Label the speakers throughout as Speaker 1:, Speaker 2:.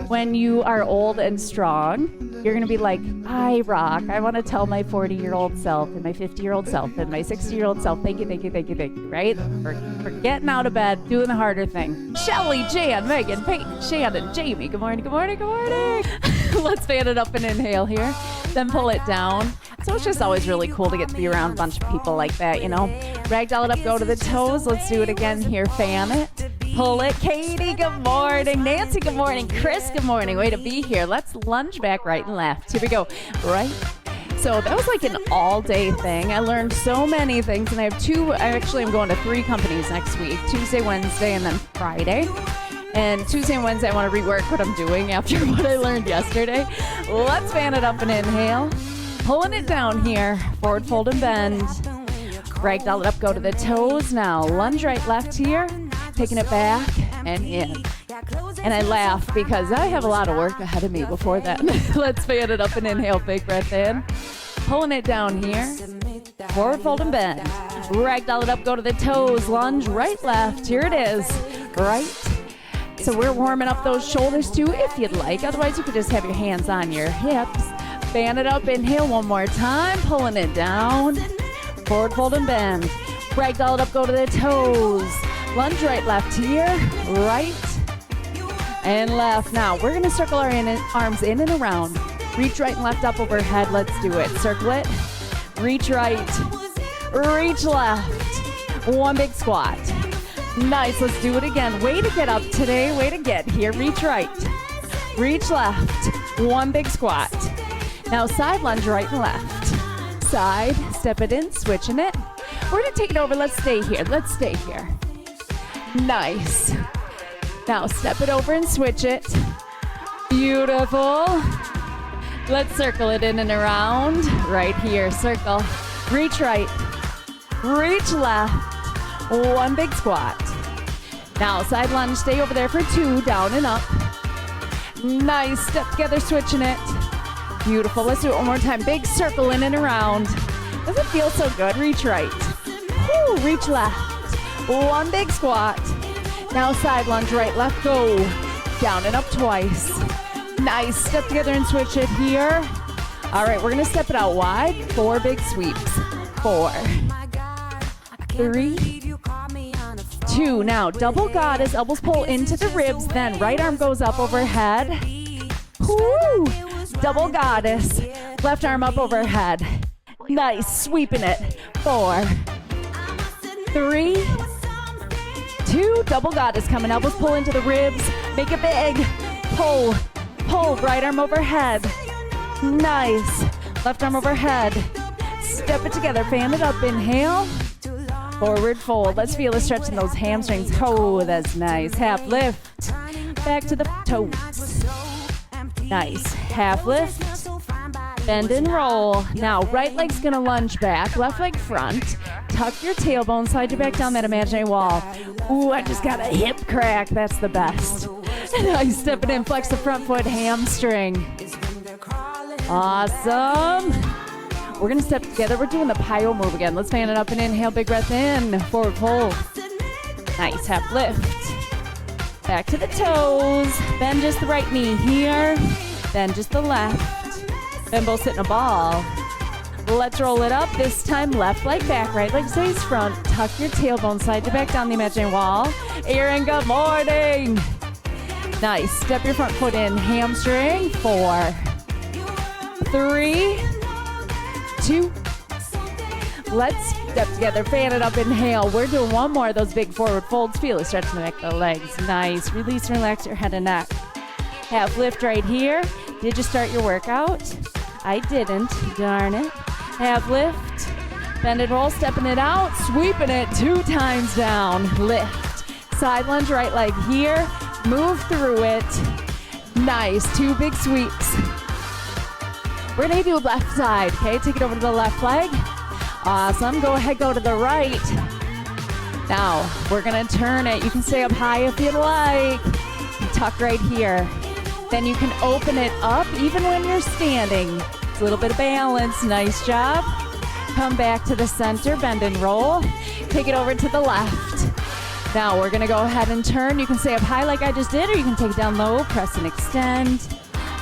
Speaker 1: when you are old and strong, you're going to be like, I rock. I want to tell my 40-year-old self and my 50-year-old self and my 60-year-old self, thank you, thank you, thank you, thank you, right? For getting out of bed, doing the harder thing. Shelly, Jan, Megan, Peyton, Shannon, Jamie, good morning, good morning, good morning. Let's fan it up and inhale here. Then pull it down. So it's just always really cool to get to be around a bunch of people like that, you know? Ragdoll it up, go to the toes. Let's do it again here. Fan it. Pull it. Katie, good morning. Nancy, good morning. Chris, good morning. Way to be here. Let's lunge back right and left. Here we go. Right. So that was like an all-day thing. I learned so many things, and I am going to 3 companies next week. Tuesday, Wednesday, and then Friday. And Tuesday and Wednesday, I want to rework what I'm doing after what I learned yesterday. Let's fan it up and inhale. Pulling it down here. Forward fold and bend. Ragdoll it up, go to the toes. Now lunge right, left here. Taking it back and in. And I laugh because I have a lot of work ahead of me before that. Let's fan it up and inhale. Big breath in. Pulling it down here. Forward fold and bend. Ragdoll it up, go to the toes. Lunge right, left. Here it is. Right. So we're warming up those shoulders too if you'd like. Otherwise, you could just have your hands on your hips. Fan it up, inhale one more time. Pulling it down. Forward fold and bend. Ragdoll it up, go to the toes. Lunge right, left here. Right and left. Now, we're going to circle our arms in and around. Reach right and left up overhead. Let's do it. Circle it. Reach right. Reach left. One big squat. Nice. Let's do it again. Way to get up today. Way to get here. Reach right. Reach left. One big squat. Now, side lunge right and left. Side. Step it in. Switching it. We're going to take it over. Let's stay here. Let's stay here. Nice. Now, step it over and switch it. Beautiful. Let's circle it in and around. Right here. Circle. Reach right. Reach left. One big squat. Now, side lunge. Stay over there for 2. Down and up. Nice. Step together, switching it. Beautiful. Let's do it one more time. Big circle in and around. Does it feel so good? Reach right. Woo. Reach left. One big squat. Now side lunge, right, left, go. Down and up twice. Nice. Step together and switch it here. All right, we're going to step it out wide. 4 big sweeps. 4, 3, 2. Now, double goddess. Elbows pull into the ribs. Then right arm goes up overhead. Woo! Double goddess. Left arm up overhead. Nice. Sweeping it. 4, 3, 2. Double goddess coming. Elbows pull into the ribs. Make it big. Pull. Pull. Right arm overhead. Nice. Left arm overhead. Step it together. Fan it up. Inhale. Forward fold. Let's feel a stretch in those hamstrings. Oh, that's nice. Half lift. Back to the toes. Nice. Half lift. Bend and roll. Now, right leg's gonna lunge back. Left leg front. Tuck your tailbone. Slide your back down that imaginary wall. Ooh, I just got a hip crack. That's the best. Nice. Step it in. Flex the front foot. Hamstring. Awesome. We're going to step together. We're doing the Pio move again. Let's fan it up and inhale. Big breath in. Forward fold. Nice. Half lift. Back to the toes. Bend just the right knee here. Bend just the left. Bend both sit in a ball. Let's roll it up. This time, left leg back. Right leg stays front. Tuck your tailbone. Slide your back down the imaginary wall. Aaron, good morning. Nice. Step your front foot in. Hamstring. 4, 3, 2. Let's step together. Fan it up. Inhale. We're doing one more of those big forward folds. Feel a stretch in the back of the legs. Nice. Release and relax your head and neck. Half lift right here. Did you start your workout? I didn't. Darn it. Half lift. Bend and roll. Stepping it out. Sweeping it 2 times down. Lift. Side lunge. Right leg here. Move through it. Nice. 2 big sweeps. We're going to do left side, okay? Take it over to the left leg. Awesome. Go ahead, go to the right. Now, we're going to turn it. You can stay up high if you'd like. Tuck right here. Then you can open it up even when you're standing. It's a little bit of balance. Nice job. Come back to the center. Bend and roll. Take it over to the left. Now we're gonna go ahead and turn. You can stay up high like I just did, or you can take it down low, press and extend.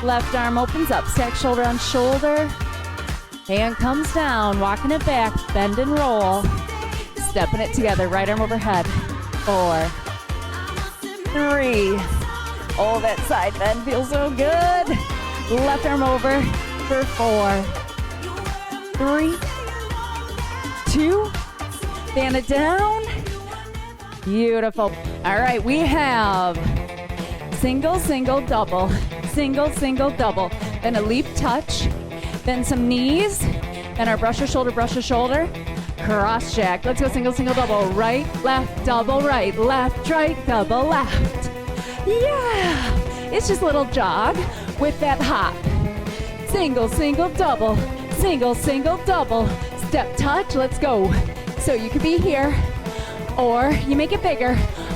Speaker 1: Left arm opens up, stack shoulder on shoulder. Hand comes down, walking it back, bend and roll. Stepping it together, right arm overhead. 4, 3. Oh, that side bend feels so good. Left arm over for 4, 3, 2. Stand it down. Beautiful. All right, we have single, single, double, single, single, double. Then a leap touch, then some knees, then our brush your shoulder, cross jack. Let's go single, single, double, right, left, double, right, double, left. Yeah, it's just a little jog with that hop. Single, single, double, single, single, double. Step touch, let's go. So you could be here, or you make it bigger,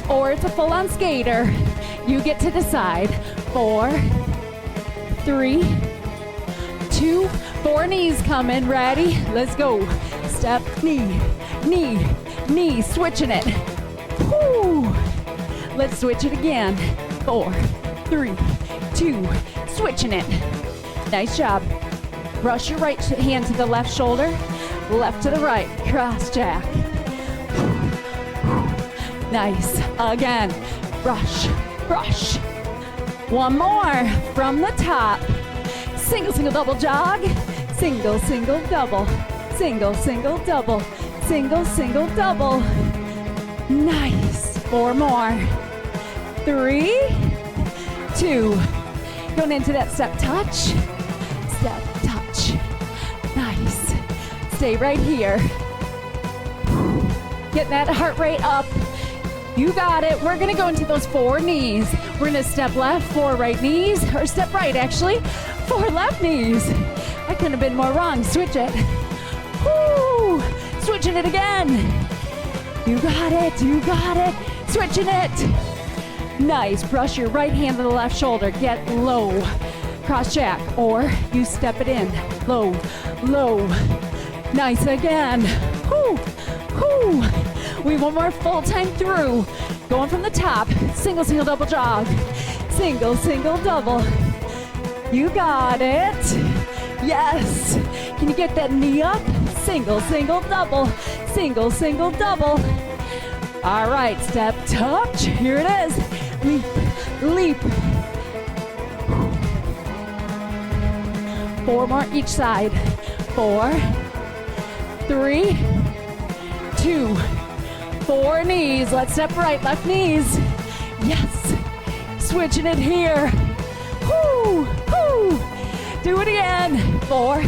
Speaker 1: or it's a full-on skater. You get to decide. 4, 3, 2, 4 knees coming. Ready? Let's go. Step, knee, knee, knee. Switching it. Woo. Let's switch it again. 4, 3, 2. Switching it. Nice job. Brush your right hand to the left shoulder, left to the right. Cross jack. Nice. Again. Brush, brush. One more from the top. Single, single, double jog. Single, single, double. Single, single, double. Single, single, double. Nice. 4 more. 3, 2. Going into that step touch. Step touch. Nice. Stay right here. Get that heart rate up. You got it. We're going to go into those 4 knees. We're going to step left, 4 right knees, or step right, actually. 4 left knees. I couldn't have been more wrong. Switch it. Woo! Switching it again. You got it. You got it. Switching it. Nice. Brush your right hand to the left shoulder. Get low. Cross jack, or you step it in. Low, low. Nice again. Woo! Woo! We have one more full time through. Going from the top. Single, single, double jog. Single, single, double. You got it. Yes. Can you get that knee up? Single, single, double. Single, single, double. All right, step touch. Here it is. Leap, leap. 4 more each side. 4, 3, 2. 4 knees. Let's step right, left knees. Yes. Switching it here. Woo, woo. Do it again. 4.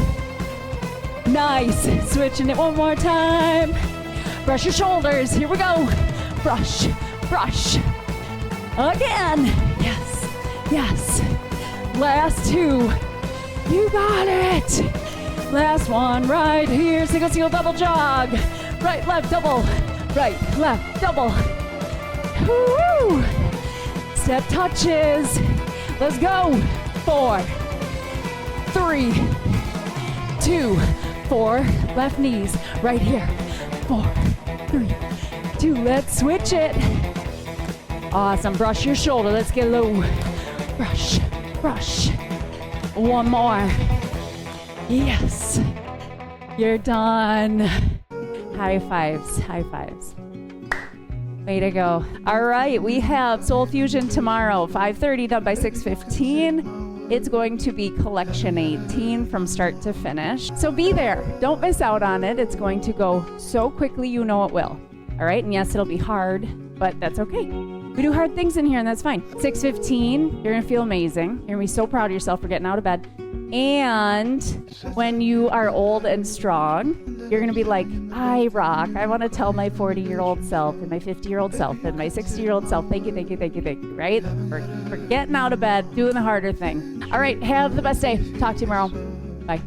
Speaker 1: Nice. Switching it one more time. Brush your shoulders. Here we go. Brush, brush. Again. Yes, yes. Last 2. You got it. Last one right here. Single, single, double jog. Right, left, double. Right, left, double. Woo! Step touches. Let's go. 4, 3, 2, 4. Left knees right here. 4, 3, 2. Let's switch it. Awesome. Brush your shoulder. Let's get low. Brush, brush. One more. Yes. You're done. High fives, high fives. Way to go. All right, we have Soul Fusion tomorrow, 5:30, done by 6:15. It's going to be collection 18 from start to finish. So be there. Don't miss out on it. It's going to go so quickly, you know it will. All right, and yes, it'll be hard, but that's okay. We do hard things in here, and that's fine. 6:15, you're going to feel amazing. You're going to be so proud of yourself for getting out of bed. And when you are old and strong, you're going to be like, I rock. I want to tell my 40-year-old self and my 50-year-old self and my 60-year-old self, thank you, thank you, thank you, thank you, right? For getting out of bed, doing the harder thing. All right, have the best day. Talk to you tomorrow. Bye.